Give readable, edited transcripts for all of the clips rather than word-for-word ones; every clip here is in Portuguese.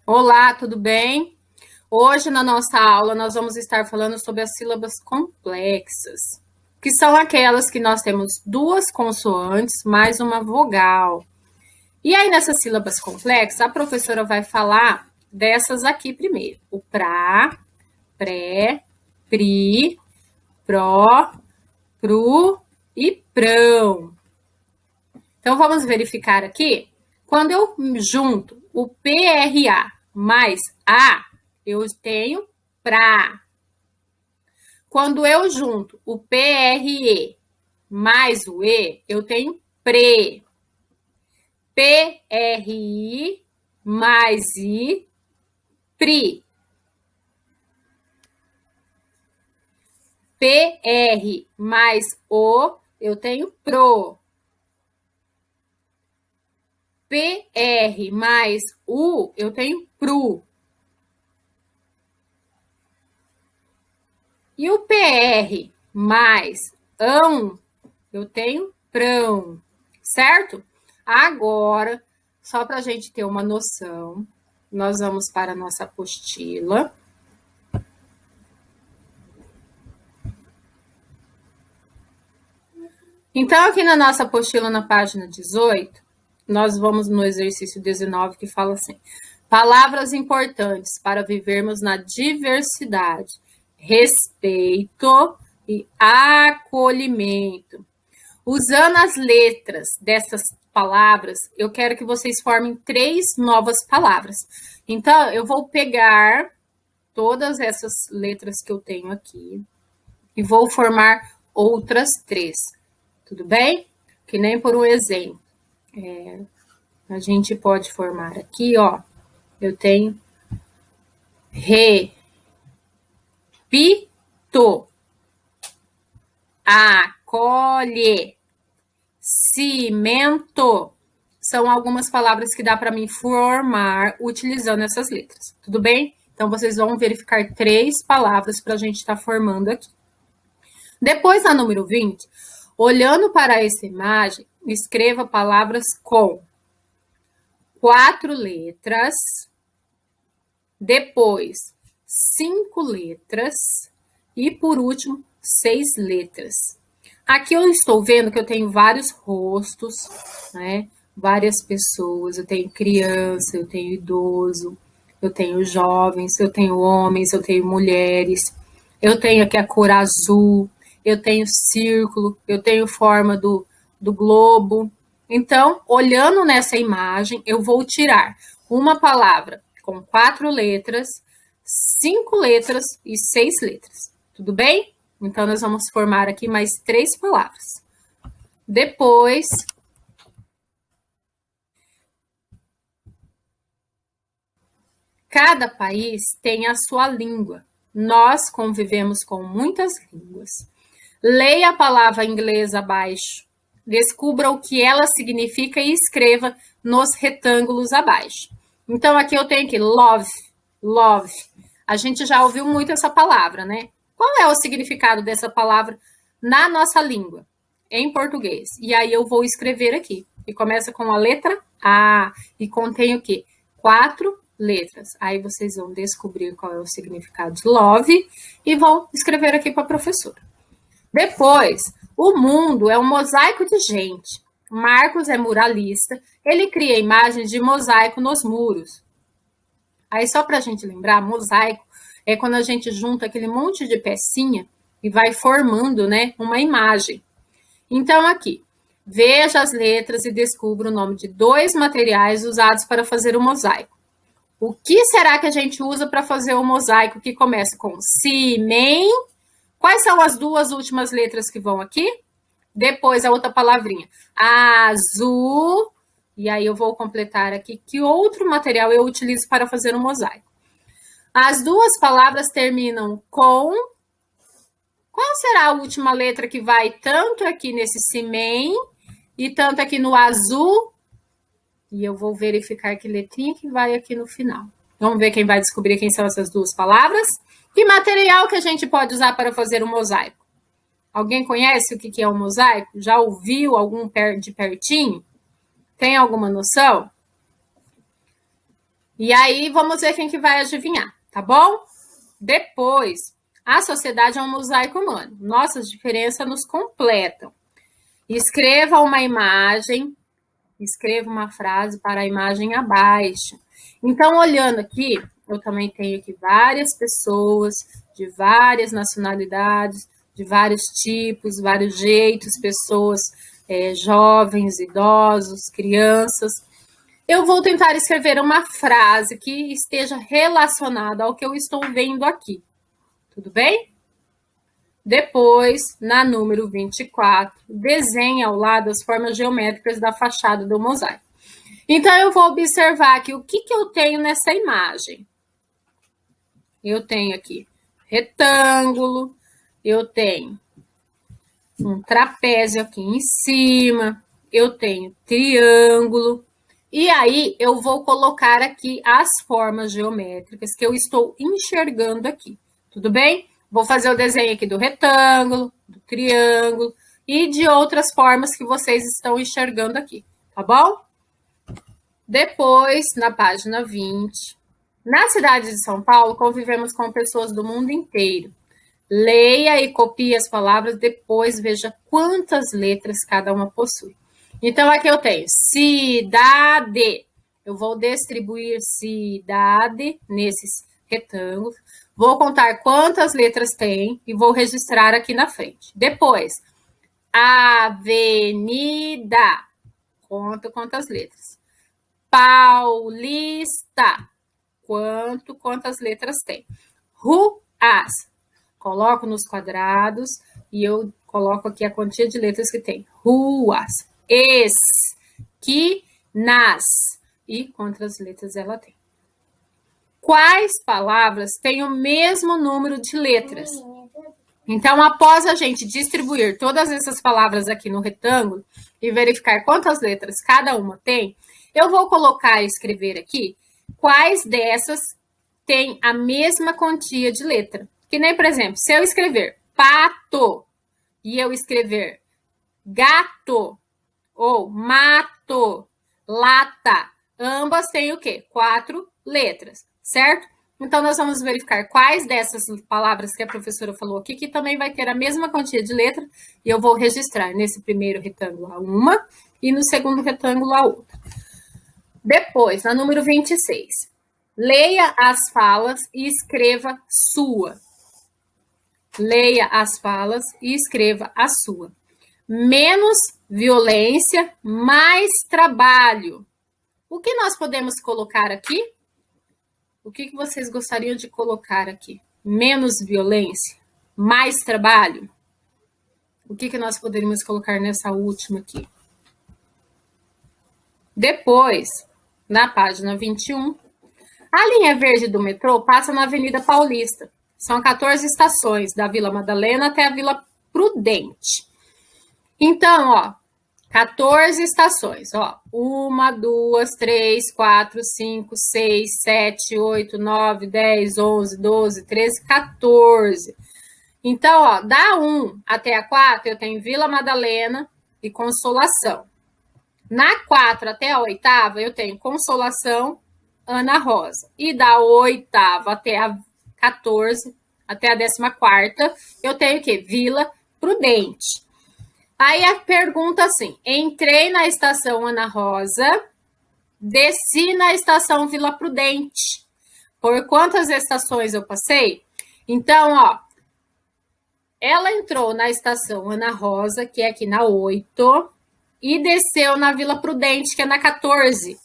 Olá, tudo bem? Hoje, na nossa aula, nós vamos estar falando sobre as sílabas complexas, que são aquelas que nós temos duas consoantes mais uma vogal. E aí, nessas sílabas complexas, a professora vai falar dessas aqui primeiro: o pra, pré, pri, pró, pru e prão. Então, vamos verificar aqui. Quando eu junto o PRA mais A, eu tenho pra. Quando eu junto o PRE mais o E, eu tenho pre. PRI mais I, pri. PR mais O, eu tenho pro. PR mais U, eu tenho pru. E o PR mais ão, eu tenho prão, certo? Agora, só para a gente ter uma noção, nós vamos para a nossa apostila. Então, aqui na nossa apostila, na página 18, nós vamos no exercício 19, que fala assim: palavras importantes para vivermos na diversidade, respeito e acolhimento. Usando as letras dessas palavras, eu quero que vocês formem 3 novas palavras. Então, eu vou pegar todas essas letras que eu tenho aqui e vou formar outras 3. Tudo bem? Que nem por um exemplo. A gente pode formar aqui, ó. Eu tenho repito, acolhe, cimento. São algumas palavras que dá para mim formar utilizando essas letras. Tudo bem? Então, vocês vão verificar 3 palavras para a gente estar formando aqui. Depois, na número 20, olhando para essa imagem, escreva palavras com 4 letras, depois 5 letras e, por último, 6 letras. Aqui eu estou vendo que eu tenho vários rostos, né? Várias pessoas. Eu tenho criança, eu tenho idoso, eu tenho jovens, eu tenho homens, eu tenho mulheres. Eu tenho aqui a cor azul, eu tenho círculo, eu tenho forma do globo. Então, olhando nessa imagem, eu vou tirar uma palavra com 4 letras, 5 letras e 6 letras. Tudo bem? Então, nós vamos formar aqui mais 3 palavras. Depois, cada país tem a sua língua. Nós convivemos com muitas línguas. Leia a palavra inglesa abaixo. Descubra o que ela significa e escreva nos retângulos abaixo. Então, aqui eu tenho aqui love, love. A gente já ouviu muito essa palavra, né? Qual é o significado dessa palavra na nossa língua, em português? E aí eu vou escrever aqui. E começa com a letra A. E contém o quê? 4 letras. Aí vocês vão descobrir qual é o significado de love e vão escrever aqui para a professora. Depois, o mundo é um mosaico de gente. Marcos é muralista, ele cria imagens de mosaico nos muros. Aí, só para a gente lembrar, mosaico é quando a gente junta aquele monte de pecinha e vai formando, né, uma imagem. Então, aqui, veja as letras e descubra o nome de 2 materiais usados para fazer o mosaico. O que será que a gente usa para fazer o mosaico que começa com cimento? Quais são as 2 últimas letras que vão aqui? Depois a outra palavrinha. Azul. E aí eu vou completar aqui que outro material eu utilizo para fazer um mosaico. As 2 palavras terminam com. Qual será a última letra que vai tanto aqui nesse cimento e tanto aqui no azul? E eu vou verificar que letrinha que vai aqui no final. Vamos ver quem vai descobrir quem são essas 2 palavras. Que material que a gente pode usar para fazer um mosaico? Alguém conhece o que é um mosaico? Já ouviu algum de pertinho? Tem alguma noção? E aí, vamos ver quem que vai adivinhar, tá bom? Depois, a sociedade é um mosaico humano. Nossas diferenças nos completam. Escreva uma imagem, escreva uma frase para a imagem abaixo. Então, olhando aqui, eu também tenho aqui várias pessoas de várias nacionalidades, de vários tipos, vários jeitos, pessoas jovens, idosos, crianças. Eu vou tentar escrever uma frase que esteja relacionada ao que eu estou vendo aqui. Tudo bem? Depois, na número 24, desenhe ao lado as formas geométricas da fachada do mosaico. Então, eu vou observar aqui o que eu tenho nessa imagem. Eu tenho aqui retângulo, eu tenho um trapézio aqui em cima, eu tenho triângulo. E aí, eu vou colocar aqui as formas geométricas que eu estou enxergando aqui. Tudo bem? Vou fazer o desenho aqui do retângulo, do triângulo e de outras formas que vocês estão enxergando aqui, tá bom? Depois, na página 20, na cidade de São Paulo, convivemos com pessoas do mundo inteiro. Leia e copie as palavras, depois veja quantas letras cada uma possui. Então, aqui eu tenho cidade. Eu vou distribuir cidade nesses retângulos. Vou contar quantas letras tem e vou registrar aqui na frente. Depois, avenida. Conto quantas letras. Paulista. Quantas letras tem? Ruas. Coloco nos quadrados e eu coloco aqui a quantia de letras que tem. Ruas. Esquinas. E quantas letras ela tem? Quais palavras têm o mesmo número de letras? Então, após a gente distribuir todas essas palavras aqui no retângulo e verificar quantas letras cada uma tem, eu vou colocar e escrever aqui quais dessas têm a mesma quantia de letra. Que nem, por exemplo, se eu escrever pato e eu escrever gato ou mato, lata, ambas têm o quê? 4 letras, certo? Então, nós vamos verificar quais dessas palavras que a professora falou aqui, que também vai ter a mesma quantia de letra, e eu vou registrar nesse primeiro retângulo a uma e no segundo retângulo a outra. Depois, na número 26, leia as falas e escreva sua. Leia as falas e escreva a sua. Menos violência, mais trabalho. O que nós podemos colocar aqui? O que vocês gostariam de colocar aqui? Menos violência, mais trabalho. O que nós poderíamos colocar nessa última aqui? Depois, na página 21, a linha verde do metrô passa na Avenida Paulista. São 14 estações, da Vila Madalena até a Vila Prudente. Então, ó, 14 estações, ó. 1, 2, 3, 4, 5, 6, 7, 8, 9, 10, 11, 12, 13, 14. Então, ó, da 1 até a 4, eu tenho Vila Madalena e Consolação. Na 4 até a 8ª, eu tenho Consolação, Ana Rosa. E da 8ª até a 14, até a 14ª, eu tenho o quê? Vila Prudente. Aí a pergunta assim, entrei na estação Ana Rosa, desci na estação Vila Prudente. Por quantas estações eu passei? Então, ó, ela entrou na estação Ana Rosa, que é aqui na 8, e desceu na Vila Prudente, que é na 14.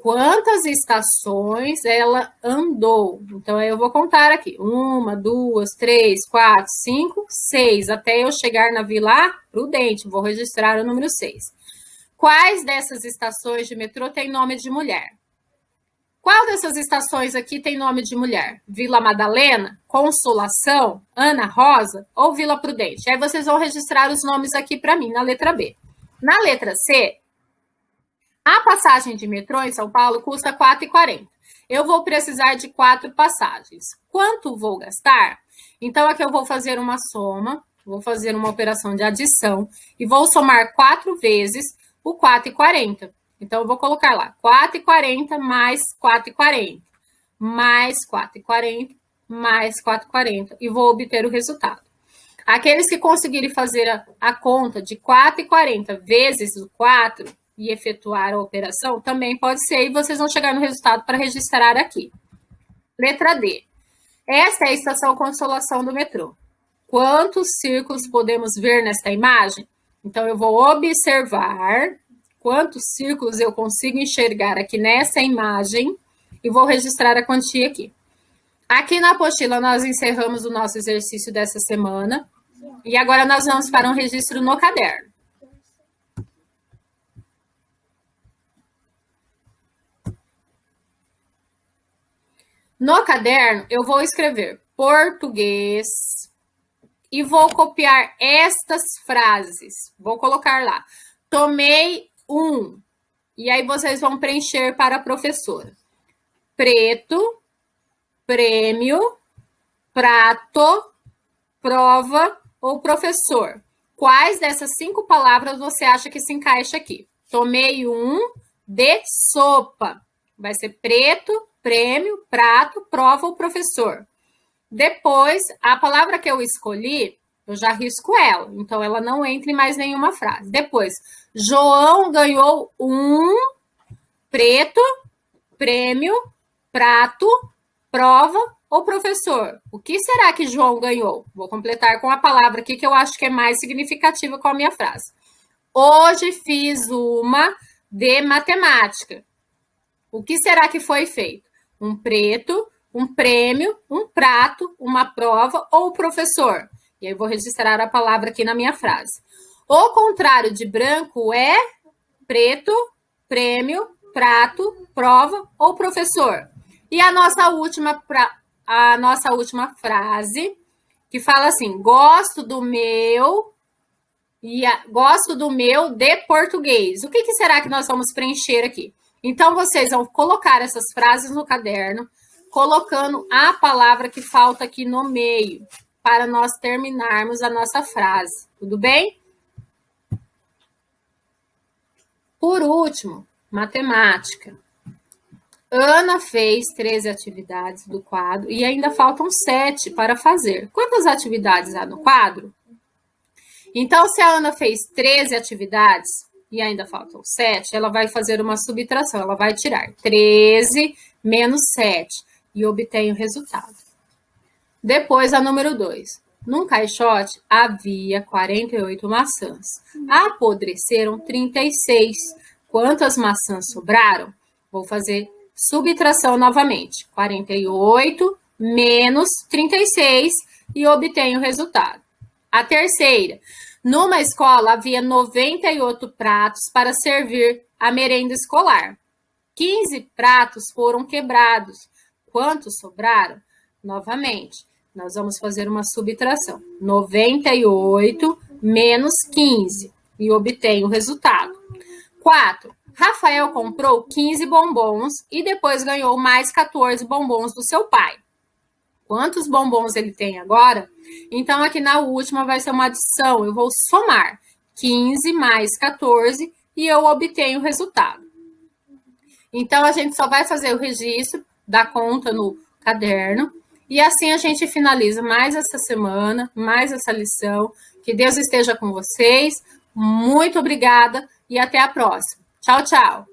Quantas estações ela andou? Então, aí eu vou contar aqui. 1, 2, 3, 4, 5, 6. Até eu chegar na Vila Prudente. Vou registrar o número 6. Quais dessas estações de metrô tem nome de mulher? Qual dessas estações aqui tem nome de mulher? Vila Madalena, Consolação, Ana Rosa ou Vila Prudente? Aí vocês vão registrar os nomes aqui para mim, na letra B. Na letra C, a passagem de metrô em São Paulo custa R$ 4,40. Eu vou precisar de 4 passagens. Quanto vou gastar? Então, aqui eu vou fazer uma soma, vou fazer uma operação de adição e vou somar 4 vezes o R$ 4,40. Então, eu vou colocar lá 4,40 mais 4,40, mais 4,40, mais 4,40, e vou obter o resultado. Aqueles que conseguirem fazer a conta de 4,40 vezes o 4 e efetuar a operação, também pode ser, e vocês vão chegar no resultado para registrar aqui. Letra D. Esta é a estação Consolação do metrô. Quantos círculos podemos ver nesta imagem? Então, eu vou observar quantos círculos eu consigo enxergar aqui nessa imagem e vou registrar a quantia aqui. Aqui na apostila, nós encerramos o nosso exercício dessa semana. E agora nós vamos para um registro no caderno. No caderno, eu vou escrever português e vou copiar estas frases. Vou colocar lá. Tomei um. E aí vocês vão preencher para a professora. Preto, prêmio, prato, prova ou professor. Quais dessas 5 palavras você acha que se encaixa aqui? Tomei um de sopa. Vai ser preto, prêmio, prato, prova ou professor. Depois, a palavra que eu escolhi, eu já risco ela. Então, ela não entra em mais nenhuma frase. Depois, João ganhou um preto, prêmio, prato, prova ou professor. O que será que João ganhou? Vou completar com a palavra aqui que eu acho que é mais significativa com a minha frase. Hoje fiz uma de matemática. O que será que foi feito? Um preto, um prêmio, um prato, uma prova ou professor? E aí eu vou registrar a palavra aqui na minha frase. O contrário de branco é preto, prêmio, prato, prova ou professor? E a nossa última frase, que fala assim: gosto do meu de português. O que será que nós vamos preencher aqui? Então, vocês vão colocar essas frases no caderno, colocando a palavra que falta aqui no meio, para nós terminarmos a nossa frase. Tudo bem? Por último, matemática. Ana fez 13 atividades do quadro e ainda faltam 7 para fazer. Quantas atividades há no quadro? Então, se a Ana fez 13 atividades e ainda faltam 7, ela vai fazer uma subtração. Ela vai tirar 13 menos 7 e obtém o resultado. Depois, a número 2. Num caixote havia 48 maçãs. Apodreceram 36. Quantas maçãs sobraram? Vou fazer subtração novamente. 48 menos 36 e obtenho o resultado. A terceira. Numa escola havia 98 pratos para servir a merenda escolar. 15 pratos foram quebrados. Quantos sobraram? Novamente, nós vamos fazer uma subtração. 98 menos 15 e obtenho o resultado. 4. Rafael comprou 15 bombons e depois ganhou mais 14 bombons do seu pai. Quantos bombons ele tem agora? Então, aqui na última vai ser uma adição. Eu vou somar 15 mais 14 e eu obtenho o resultado. Então, a gente só vai fazer o registro da conta no caderno. E assim a gente finaliza mais essa semana, mais essa lição. Que Deus esteja com vocês. Muito obrigada e até a próxima. Tchau, tchau.